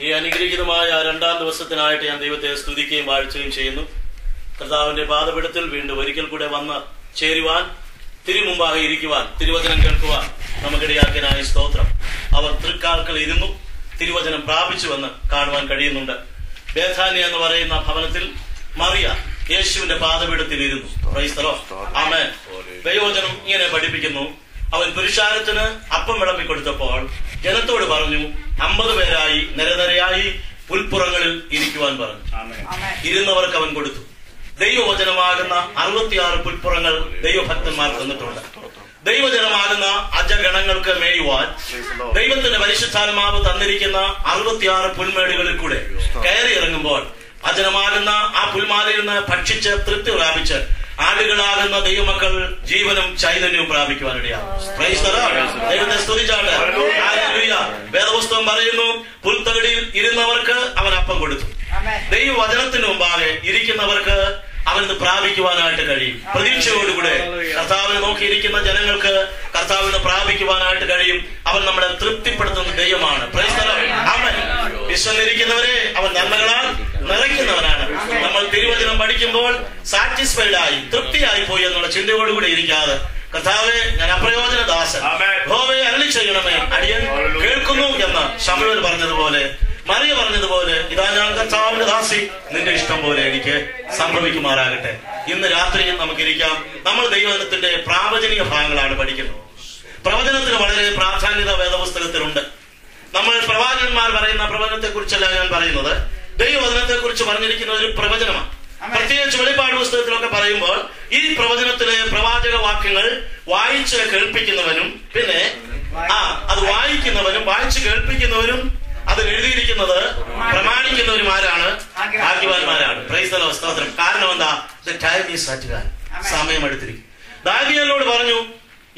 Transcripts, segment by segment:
ഈ അനുഗ്രഹീതമായ രണ്ടാം ദിവസത്തിനായിട്ട് ഞാൻ ദൈവത്തെ സ്തുതിക്കുകയും വാഴ്ചയും ചെയ്യുന്നു. കർത്താവിന്റെ പാദപീഠത്തിൽ വീണ്ടും ഒരിക്കൽ കൂടെ വന്ന് ചേരുവാൻ, തിരുമുമ്പാകെ ഇരിക്കുവാൻ, തിരുവചനം കേൾക്കുവാൻ നമുക്കിടയാക്കിയനായ സ്തോത്രം. അവർ തൃക്കാൽക്കൽ ഇരുന്നു തിരുവചനം പ്രാപിച്ചുവെന്ന് കാണുവാൻ കഴിയുന്നുണ്ട്. ബേഥാനിയ എന്ന് പറയുന്ന ഭവനത്തിൽ മറിയ യേശുവിന്റെ പാദപീഠത്തിൽ ഇരുന്നു. Praise the Lord. ആമേൻ. ദൈവവചനം ഇങ്ങനെ പഠിപ്പിക്കുന്നു, അവൻ പുരുഷാരത്തിന് അപ്പം വിളമ്പിക്കൊടുത്തപ്പോൾ ജനത്തോട് പറഞ്ഞു, 50 പേരായി നിരനിരയായി പുൽപ്പുറങ്ങളിൽ ഇരിക്കുവാൻ പറഞ്ഞു. ഇരുന്നവർക്ക് അവൻ കൊടുത്തു. ദൈവവചനമാകുന്ന 66 പുൽപ്പുറങ്ങൾ ദൈവഭക്തന്മാർ തന്നിട്ടുണ്ട്. ദൈവജനമാകുന്ന അജഗണങ്ങൾക്ക് മേയുവാൻ ദൈവത്തിന്റെ പരിശുദ്ധാത്മാവ് തന്നിരിക്കുന്ന 66 പുൽമേടുകളിൽ കൂടെ കയറി ഇറങ്ങുമ്പോൾ അജനമാകുന്ന ആ പുൽമാലയിൽ നിന്ന് ഭക്ഷിച്ച് തൃപ്തി പ്രാപിച്ച് ആടുകളാകുന്ന ദൈവമക്കൾ ജീവനും ചൈതന്യവും പ്രാപിക്കുവാനിടയാണ്. ദൈവത്തെ സ്തുതിച്ചാട്ടെ. ഹല്ലേലൂയ. വേദപുസ്തകം പറയുന്നു, പുൽത്തകിടിയിൽ ഇരുന്നവർക്ക് അവൻ അപ്പം കൊടുത്തു. ദൈവവചനത്തിന് മുമ്പാകെ ഇരിക്കുന്നവർക്ക് അവന് പ്രാപിക്കുവാനായിട്ട് കഴിയും. പ്രതീക്ഷയോടുകൂടെ കർത്താവിനെ നോക്കിയിരിക്കുന്ന ജനങ്ങൾക്ക് കർത്താവിനെ പ്രാപിക്കുവാനായിട്ട് കഴിയും. അവൻ നമ്മളെ തൃപ്തിപ്പെടുത്തുന്ന ദൈവമാണ്. Praise the Lord. ആമേൻ. വിശ്വസിക്കുന്നവരെ അവൻ നന്മകളാൽ നിറയ്ക്കുന്നവനാണ്. നമ്മൾ തിരുവചനം പഠിക്കുമ്പോൾ സാറ്റിസ്ഫൈഡ് ആയി തൃപ്തിയായി പോയി എന്നുള്ള ചിന്തയോടുകൂടി ഇരിക്കാതെ, കർത്താവെ ഞാൻ അപ്രയോജനദാസൻ, യഹോവയെ അരുളി ചെയ്യണമേ, അടിയൻ കേൾക്കുന്നു എന്ന് ശമൂവേൽ പറഞ്ഞതുപോലെ, മറിയ പറഞ്ഞതുപോലെ, ഇതാ ഞാൻ കർത്താവിന്റെ ദാസി, നിന്റെ ഇഷ്ടം പോലെ എനിക്ക് സംഭവിക്കുമാറാകട്ടെ. ഇന്ന് രാത്രിയിൽ നമുക്കിരിക്കാം. നമ്മൾ ദൈവത്തിന്റെ പ്രാവചനിക ഭാഗങ്ങളാണ് പഠിക്കുന്നത്. പ്രവചനത്തിന് വളരെ പ്രാധാന്യത വേദപുസ്തകത്തിലുണ്ട്. നമ്മൾ പ്രവാചകന്മാർ പറയുന്ന പ്രവചനത്തെ കുറിച്ചല്ല ഞാൻ പറയുന്നത്, ദൈവവചനത്തെ കുറിച്ച് പറഞ്ഞിരിക്കുന്ന ഒരു പ്രവചനമാണ്. പ്രത്യേകിച്ച് വെളിപ്പാട് പുസ്തകത്തിലൊക്കെ പറയുമ്പോൾ ഈ പ്രവചനത്തിലെ പ്രവാചക വാക്യങ്ങൾ വായിച്ച് കേൾപ്പിക്കുന്നവനും പിന്നെ അത് വായിക്കുന്നവനും വായിച്ച് കേൾപ്പിക്കുന്നവരും അതിൽ എഴുതിയിരിക്കുന്നത് പ്രമാണിക്കുന്നവരുമാരാണ്, ഭാഗ്യവാന്മാരാണ്. Praise the Lord. സ്തോത്രം. കാരണം എന്താ? The time is at hand. സമയം അടുത്തിരിക്കും. ദാനിയേലിനോട് പറഞ്ഞു,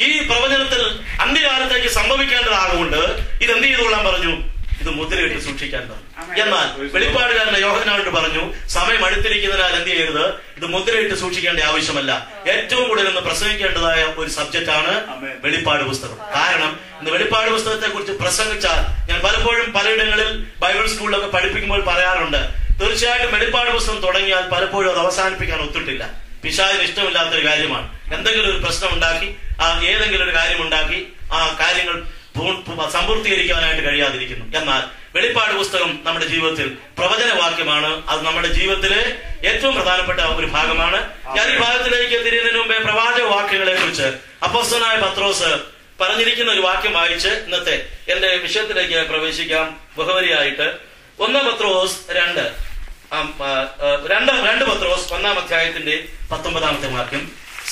ഈ പ്രവചനത്തിൽ അന്ത്യകാലത്തേക്ക് സംഭവിക്കേണ്ടതാകൊണ്ട് ഇതെന്ത് ചെയ്തുകൊള്ളാൻ പറഞ്ഞു? ഇത് മുദ്രയിട്ട് സൂക്ഷിക്കാൻ പറഞ്ഞു. എന്നാൽ വെളിപ്പാടുകാരന്റെ യോഹന്നാനോട് പറഞ്ഞു, സമയം അടുത്തിരിക്കുന്നതിനാൽ എന്ത് ചെയ്യരുത്? ഇത് മുദ്രയിട്ട് സൂക്ഷിക്കേണ്ട ആവശ്യമല്ല. ഏറ്റവും കൂടുതൽ ഇന്ന് പ്രസംഗിക്കേണ്ടതായ ഒരു സബ്ജക്റ്റാണ് വെളിപ്പാട് പുസ്തകം. കാരണം ഇന്ന് വെളിപ്പാട് പുസ്തകത്തെ കുറിച്ച് പ്രസംഗിച്ചാൽ, ഞാൻ പലപ്പോഴും പലയിടങ്ങളിൽ ബൈബിൾ സ്കൂളിലൊക്കെ പഠിപ്പിക്കുമ്പോൾ പറയാറുണ്ട്, തീർച്ചയായിട്ടും വെളിപ്പാട് പുസ്തകം തുടങ്ങിയാൽ പലപ്പോഴും അത് അവസാനിപ്പിക്കാൻ ഒത്തിട്ടില്ല. പിശാചിന് ഇഷ്ടമില്ലാത്തൊരു കാര്യമാണ്. എന്തെങ്കിലും ഒരു പ്രശ്നം ഉണ്ടാക്കി, ഏതെങ്കിലും ഒരു കാര്യം ഉണ്ടാക്കി ആ കാര്യങ്ങൾ സമ്പൂർത്തീകരിക്കാനായിട്ട് കഴിയാതിരിക്കുന്നു. എന്നാൽ വെളിപ്പാട് പുസ്തകം നമ്മുടെ ജീവിതത്തിൽ പ്രവചനവാക്യമാണ്. അത് നമ്മുടെ ജീവിതത്തിലെ ഏറ്റവും പ്രധാനപ്പെട്ട ഒരു ഭാഗമാണ്. ഞാൻ ഈ ഭാഗത്തിലേക്ക് തിരിയുന്നതിന് മുമ്പേ പ്രവാചക വാക്യങ്ങളെ കുറിച്ച് അപ്പോസ്തലനായ പത്രോസ് പറഞ്ഞിരിക്കുന്ന ഒരു വാക്യം വായിച്ച് ഇന്നത്തെ എന്റെ വിഷയത്തിലേക്ക് പ്രവേശിക്കാം. ബഹുവരിയായിട്ട് 1 പത്രോസ് 2 പത്രോസ് 1-ാം അധ്യായത്തിന്റെ 19-ാമത്തെ വാക്യം,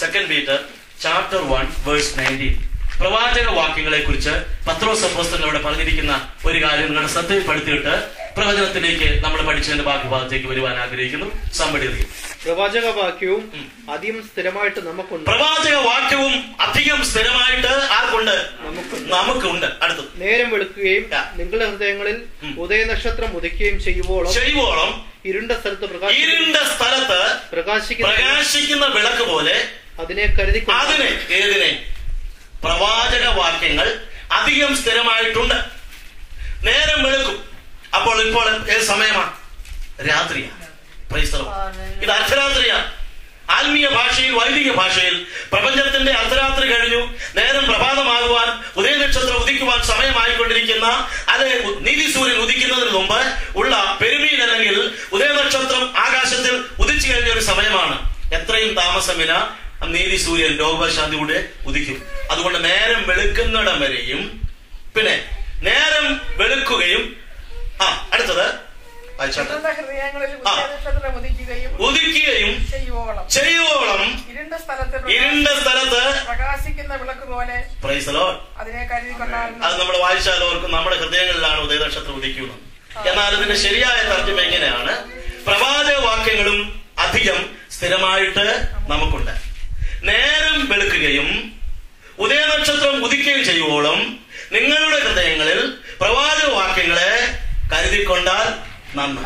2 പീറ്റർ chapter 1 verse 19. പ്രവാചക വാക്യങ്ങളെ കുറിച്ച് പത്രോസ് അപ്പോസ്തലൻ അവിടെ പറഞ്ഞിരിക്കുന്ന ഒരു കാര്യം നിങ്ങളുടെ ശ്രദ്ധയിൽപ്പെടുത്തിയിട്ട് പ്രവചനത്തിലേക്ക് നമ്മൾ പഠിച്ചതിന്റെ ബാക്കി ഭാഗത്തേക്ക് വരുവാൻ ആഗ്രഹിക്കുന്നു. പ്രവാചക വാക്യവും അധികം സ്ഥിരമായിട്ട് നമുക്കുണ്ട്. പ്രവാചക വാക്യവും അധികം സ്ഥിരമായിട്ട് ആർക്കുണ്ട്? നമുക്കുണ്ട്. അടുത്തത്, നേരം വെളുക്കുകയും നിങ്ങളുടെ ഹൃദയങ്ങളിൽ ഉദയനക്ഷത്രം ഉദിക്കുകയും ചെയ്യുവോളം ഇരുണ്ട സ്ഥലത്ത് പ്രകാശിക്കുന്ന വിളക്ക് പോലെ അതിനെ കരുതി ഏതിനെ? പ്രവാചക വാക്യങ്ങൾ അധികം സ്ഥിരമായിട്ടുണ്ട്. നേരം വെളുക്കും. അപ്പോൾ ഇപ്പോൾ ഏത് സമയമാണ്? രാത്രിയാണ്. ഇത് അർദ്ധരാത്രിയാണ്. ആത്മീയ ഭാഷയിൽ, വൈദിക ഭാഷയിൽ പ്രപഞ്ചത്തിന്റെ അർദ്ധരാത്രി കഴിഞ്ഞു, നേരം പ്രഭാതമാകുവാൻ, ഉദയനക്ഷത്രം ഉദിക്കുവാൻ സമയമായിക്കൊണ്ടിരിക്കുന്ന, അത് നീതിസൂര്യൻ ഉദിക്കുന്നതിന് മുമ്പ് ഉള്ള പെരുമീൻ അല്ലെങ്കിൽ ഉദയനക്ഷത്രം ആകാശത്തിൽ ഉദിച്ചു കഴിഞ്ഞ ഒരു സമയമാണ്. എത്രയും താമസമില്ല നീതിസൂര്യൻ ലോകശാന്തിയുടെ ഉദിക്കും. അതുകൊണ്ട് നേരം വെളുക്കുന്നിടം വരെയും, പിന്നെ നേരം വെളുക്കുകയും അടുത്തത് ഉദിക്കുകയും ചെയ്യുവോളം ഇരുണ്ട സ്ഥലത്ത് പ്രകാശിക്കുന്ന വിളക്ക് പോലെ. Price the Lord. അത് നമ്മൾ വായിച്ചാൽ ഓർക്കും നമ്മുടെ ഹൃദയങ്ങളിലാണ് ഉദയനക്ഷത്രം ഉദിക്കുന്നത്. എന്നാൽ ഇതിന്റെ ശരിയായ തർജ്ജമ എങ്ങനെയാണ്? പ്രവാചക വാക്യങ്ങളും അധികം സ്ഥിരമായിട്ട് നമുക്കുണ്ട്. നേരം വെളുക്കുകയും ഉദയനക്ഷത്രം ഉദിക്കുകയും ചെയ്യുവോളം നിങ്ങളുടെ ഹൃദയങ്ങളിൽ പ്രവാചക വാക്യങ്ങളെ കരുതിക്കൊണ്ടാൽ നന്ന്.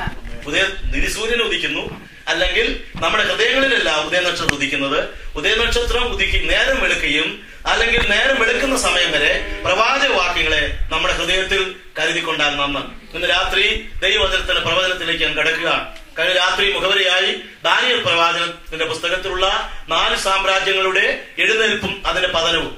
നിരിസൂര്യൻ ഉദിക്കുന്നു, അല്ലെങ്കിൽ നമ്മുടെ ഹൃദയങ്ങളിലല്ല ഉദയനക്ഷത്രം ഉദിക്കുന്നത്. ഉദയനക്ഷത്രം നേരം വെളുക്കുകയും അല്ലെങ്കിൽ നേരം വെളുക്കുന്ന സമയം വരെ പ്രവാചക വാക്യങ്ങളെ നമ്മുടെ ഹൃദയത്തിൽ കരുതിക്കൊണ്ടാൽ നന്ന്. ഇന്ന് രാത്രി ദൈവവചനത്തിന്റെ പ്രവചനത്തിലേക്ക് ഞാൻ കിടക്കുകയാണ്. കഴിഞ്ഞ രാത്രി മുഖവരിയായി ദാനിയേൽ പ്രവാചകന്റെ പുസ്തകത്തിലുള്ള 4 സാമ്രാജ്യങ്ങളുടെ എഴുന്നേൽപ്പും അതിന്റെ പതനവും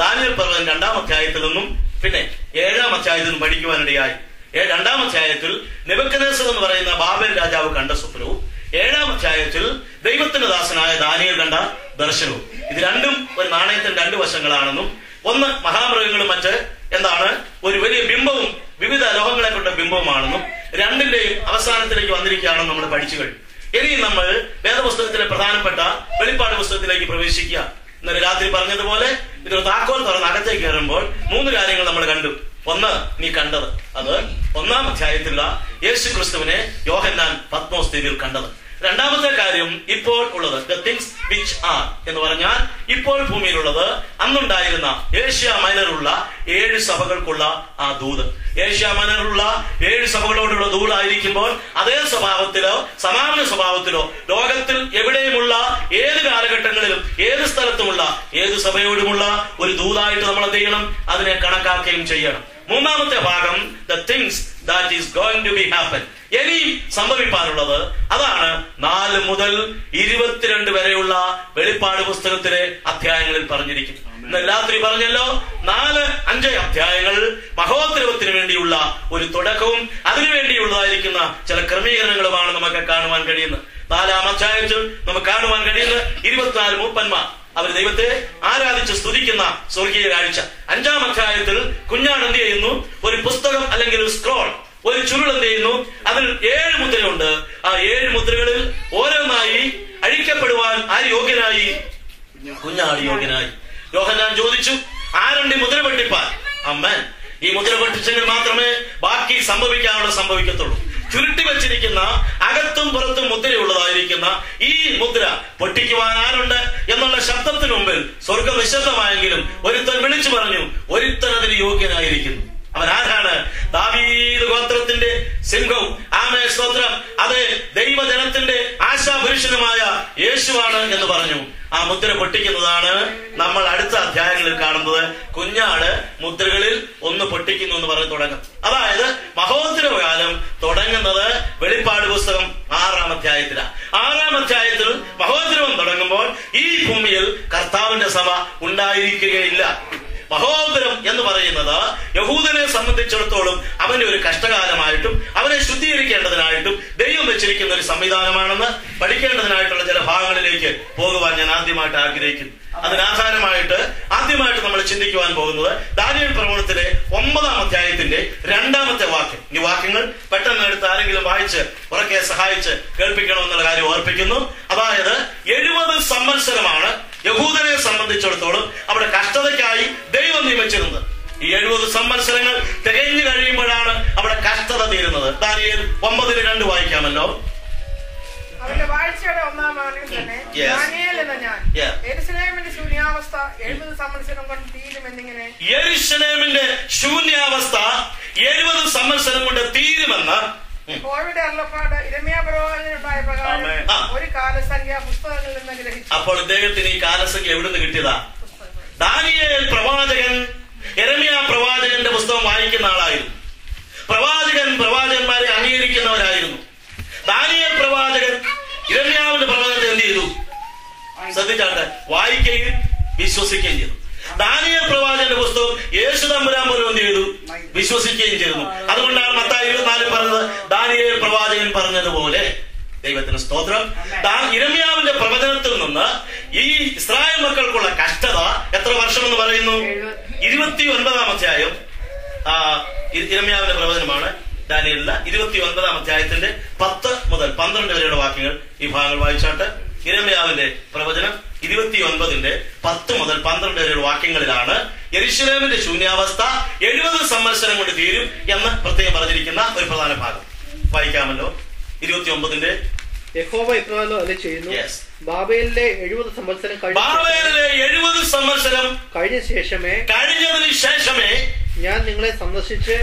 ദാനിയേൽ പ്രവചനം 2-ാം അധ്യായത്തിൽ നിന്നും പിന്നെ 7-ാം അധ്യായത്തിൽ നിന്നും പഠിക്കുവാനിടയായി. 2-ാം അധ്യായത്തിൽ നെബൂഖദ്നേസർ എന്ന് പറയുന്ന ബാബേൽ രാജാവ് കണ്ട സ്വപ്നവും 7-ാം അധ്യായത്തിൽ ദൈവത്തിന്റെ ദാസനായ ദാനിയേൽ കണ്ട ദർശനവും, ഇത് രണ്ടും ഒരു നാണയത്തിന്റെ 2 വശങ്ങളാണെന്നും ഒന്ന് മഹാമൃഗങ്ങളും മറ്റ് ഒരു വലിയ ബിംബവും വിവിധ ലോകങ്ങളെ കൊണ്ട ബിംബവുമാണെന്നും രണ്ടിന്റെയും അവസാനത്തിലേക്ക് വന്നിരിക്കുകയാണെന്ന് നമ്മൾ പഠിച്ചു കഴിഞ്ഞു. ഇനി നമ്മൾ വേദപുസ്തകത്തിലെ പ്രധാനപ്പെട്ട വെളിപ്പാട് പുസ്തകത്തിലേക്ക് പ്രവേശിക്കുക. ഇന്നലെ രാത്രി പറഞ്ഞതുപോലെ ഇതൊരു താക്കോൽ തുറന്ന് അകത്തേക്ക് കയറുമ്പോൾ 3 കാര്യങ്ങൾ നമ്മൾ കണ്ടു. ഒന്ന്, നീ കണ്ടത്, അത് 1-ാം അധ്യായത്തിലുള്ള യേശു ക്രിസ്തുവിനെ യോഹന്നാൻ പത്മോസ് ദ്വീപിൽ കണ്ടത്. 2-ാമത്തെ കാര്യം ഇപ്പോൾ ഉള്ളത്, ദ തിങ്സ് വിച്ച് ആർ എന്ന് പറഞ്ഞാൽ ഇപ്പോൾ ഭൂമിയിലുള്ളത് അന്നുണ്ടായിരുന്ന ഏഷ്യ മൈനറുള്ള 7 സഭകൾക്കുള്ള ആ ദൂത്. ഏഷ്യ മൈനറുള്ള 7 സഭകളോടുള്ള ദൂതായിരിക്കുമ്പോൾ അതേ സ്വഭാവത്തിലോ സമാന സ്വഭാവത്തിലോ ലോകത്തിൽ എവിടെയുമുള്ള ഏത് കാലഘട്ടങ്ങളിലും ഏത് സ്ഥലത്തുമുള്ള ഏത് സഭയോടുമുള്ള ഒരു ദൂതായിട്ട് നമ്മൾ എന്ത് ചെയ്യണം? അതിനെ കണക്കാക്കുകയും ചെയ്യണം. 3-ാമത്തെ ഭാഗം, the things that is going to be happen, ഇനി സംഭവിക്കാനുള്ളത്. അതാണ് 4 മുതൽ 22 വരെയുള്ള വെളിപ്പാട് പുസ്തകത്തിലെ അധ്യായങ്ങളിൽ പറഞ്ഞിരിക്കുന്നത്. ഇന്ന് രാത്രി പറഞ്ഞല്ലോ, 4-5 അധ്യായങ്ങൾ മഹോത്സവത്തിന് വേണ്ടിയുള്ള ഒരു തുടക്കവും അതിനുവേണ്ടിയുള്ളതായിരിക്കുന്ന ചില ക്രമീകരണങ്ങളുമാണ് നമുക്ക് കാണുവാൻ കഴിയുന്നത്. 4-ാം അധ്യായത്തിൽ നമുക്ക് കാണുവാൻ കഴിയുന്നത് 24 മൂപ്പന്മാർ അവർ ദൈവത്തെ ആരാധിച്ച് സ്തുതിക്കുന്ന സ്വർഗീയ കാഴ്ച. 5-ാം അധ്യായത്തിൽ കുഞ്ഞാട് എന്ത് ചെയ്യുന്നു? ഒരു പുസ്തകം അല്ലെങ്കിൽ ഒരു സ്ക്രോൾ, ഒരു ചുരുൾ എന്ത് ചെയ്യുന്നു? അതിൽ 7 മുദ്രയുണ്ട്. ആ 7 മുദ്രകളിൽ ഓരോന്നായി അഴിക്കപ്പെടുവാൻ ആര് യോഗ്യനായി? കുഞ്ഞാട് യോഗ്യനായി. യോഹന്നാൻ ചോദിച്ചു, ആരുണ്ട് ഈ മുദ്ര പൊട്ടിപ്പാൻ? അമ്മൻ. ഈ മുദ്ര പൊട്ടിച്ചെങ്കിൽ മാത്രമേ ബാക്കി സംഭവിക്കത്തുള്ളൂ. ചുരുട്ടി വെച്ചിരിക്കുന്ന അകത്തും പുറത്തും മുദ്രയുള്ളതായിരിക്കുന്ന ഈ മുദ്ര പൊട്ടിക്കുവാൻ ആരുണ്ട് എന്നുള്ള ശബ്ദത്തിനു മുമ്പിൽ സ്വർഗം നിശബ്ദമായെങ്കിലും ഒരുത്തൻ വിളിച്ചു പറഞ്ഞു, ഒരുത്തൻ അതിന് യോഗ്യനായിരിക്കുന്നു. അവൻ ആരാണ്? ദാവീദ് ഗോത്രത്തിന്റെ സിംഹവും ആമേ സ്തോത്രം, അത് ദൈവജനത്തിന്റെ ആശാപുരുഷനുമായ യേശുവാണ് എന്ന് പറഞ്ഞു. ആ മുദ്ര പൊട്ടിക്കുന്നതാണ് നമ്മൾ അടുത്ത അധ്യായങ്ങളിൽ കാണുന്നത്. കുഞ്ഞാട് മുദ്രകളിൽ ഒന്ന് പൊട്ടിക്കുന്നു എന്ന് പറഞ്ഞ് തുടങ്ങും. അതായത് മഹോത്സവകാലം തുടങ്ങുന്നത് വെളിപ്പാട് പുസ്തകം 6-ാം അധ്യായത്തിലാണ്. 6-ാം അധ്യായത്തിൽ മഹോത്സവം തുടങ്ങുമ്പോൾ ഈ ഭൂമിയിൽ കർത്താവിന്റെ സഭ ഉണ്ടായിരിക്കുകയില്ല. മഹോദരം എന്ന് പറയുന്നത് യഹൂദനെ സംബന്ധിച്ചിടത്തോളം അവന്റെ ഒരു കഷ്ടകാലമായിട്ടും അവനെ ശുദ്ധീകരിക്കേണ്ടതിനായിട്ടും ദൈവം വെച്ചിരിക്കുന്ന ഒരു സംവിധാനമാണെന്ന് പഠിക്കേണ്ടതിനായിട്ടുള്ള ചില ഭാഗങ്ങളിലേക്ക് പോകുവാൻ ഞാൻ ആദ്യമായിട്ട് ആഗ്രഹിക്കുന്നു. അതിനാധാരമായിട്ട് ആദ്യമായിട്ട് നമ്മൾ ചിന്തിക്കുവാൻ പോകുന്നത് ദാനിയേൽ പ്രവചനത്തിലെ 9-ാം അധ്യായത്തിന്റെ 2-ാമത്തെ വാക്യം. ഈ വാക്യങ്ങൾ പെട്ടെന്ന് എടുത്ത് ആരെങ്കിലും വായിച്ച് ഉറക്കെ സഹായിച്ച് കേൾപ്പിക്കണമെന്നുള്ള കാര്യം ഓർപ്പിക്കുന്നു. അതായത് 70 സംവത്സരമാണ് യഹൂദനെ സംബന്ധിച്ചിടത്തോളം അവിടെ കഷ്ടതയ്ക്കായി ദൈവം നിയമിച്ചിരുന്നത്. ഈ 70 സംവത്സരങ്ങൾ തികഞ്ഞു കഴിയുമ്പോഴാണ് അവിടെ കഷ്ടത തീരുന്നത്. ദാനിയേൽ 9:2 വായിക്കാമല്ലോ. അവന്റെ വാഴ്ചയുടെ 1-ാം ആണ്ടിൽ തന്നെ ദാനിയേൽ എന്ന ഞാൻ യെരൂശലേമിന്റെ ശൂന്യാവസ്ഥ 70 സംവത്സരം കൊണ്ട് തീരുമെന്നിങ്ങനെ. യെരൂശലേമിന്റെ ശൂന്യാവസ്ഥ 70 സംവത്സരം കൊണ്ട് തീരുമെന്ന് യഹോവയുടെ അരുളപ്പാട് യിരെമ്യാ പ്രവാചകനുണ്ടായ പ്രകാരം ഒരു കാലസംഖ്യ പുസ്തകങ്ങളിൽ നിന്ന് ഗ്രഹിച്ചു. അപ്പോൾ ഇദ്ദേഹത്തിന് ഈ കാലസംഖ്യ എവിടെ നിന്ന് കിട്ടിയതാ? ദാനിയേൽ പ്രവാചകൻ യിരെമ്യാ പ്രവാചകന്റെ പുസ്തകം വായിക്കുന്ന ആളായിരുന്നു. പ്രവാചകന്മാരെ അംഗീകരിക്കുന്നവരായിരുന്നു. ദാനിയേൽ പ്രവാചകൻ യിരെമ്യാവിന്റെ പ്രവചനത്തെ എന്ത് ചെയ്തു? ശ്രദ്ധിച്ചാട്ടെ, വായിക്കുകയും വിശ്വസിക്കുകയും ചെയ്തു. ദാനിയേൽ പ്രവാചകന്റെ പുസ്തകം യേശു തമ്പുരാൻ പോലും എന്ത് ചെയ്തു? വിശ്വസിക്കുകയും ചെയ്തു. അതുകൊണ്ടാണ് മത്തായി 24 പറഞ്ഞത്, ദാനിയേൽ പ്രവാചകൻ പറഞ്ഞതുപോലെ. ദൈവത്തിന് സ്തോത്രം. യിരെമ്യാവിന്റെ പ്രവചനത്തിൽ നിന്ന് ഈ ഇസ്രായേൽ മക്കൾക്കുള്ള കഷ്ടത എത്ര വർഷം എന്ന് പറയുന്നു? 29-ാം അധ്യായം. യിരെമ്യാവിന്റെ പ്രവചനമാണ് ദാനിയേലിന്റെ 29-ാം അധ്യായത്തിന്റെ 10 മുതൽ 12 വരെയുള്ള വാക്യങ്ങൾ. ഈ ഭാഗങ്ങൾ വായിച്ചാട്ട് യിരെമ്യാവിന്റെ പ്രവചനം 29-ന്റെ 10 മുതൽ 12 വരെയുള്ള വാക്യങ്ങളിലാണ് യെരൂശലേമിന്റെ ശൂന്യാവസ്ഥ 70 സംവത്സരം കൊണ്ട് തീരും എന്ന് പ്രത്യേകം പറഞ്ഞിരിക്കുന്ന ഒരു പ്രധാന ഭാഗം. വായിക്കാമല്ലോ. 29-ന്റെ യഹോവ ഇപ്രകാരം അരുളിച്ചെയ്യുന്നു, ബാബേലിലെ 70 സംവത്സരം കഴിഞ്ഞതിന് ശേഷമേ ഞാൻ നിങ്ങളെ സന്ദർശിച്ച്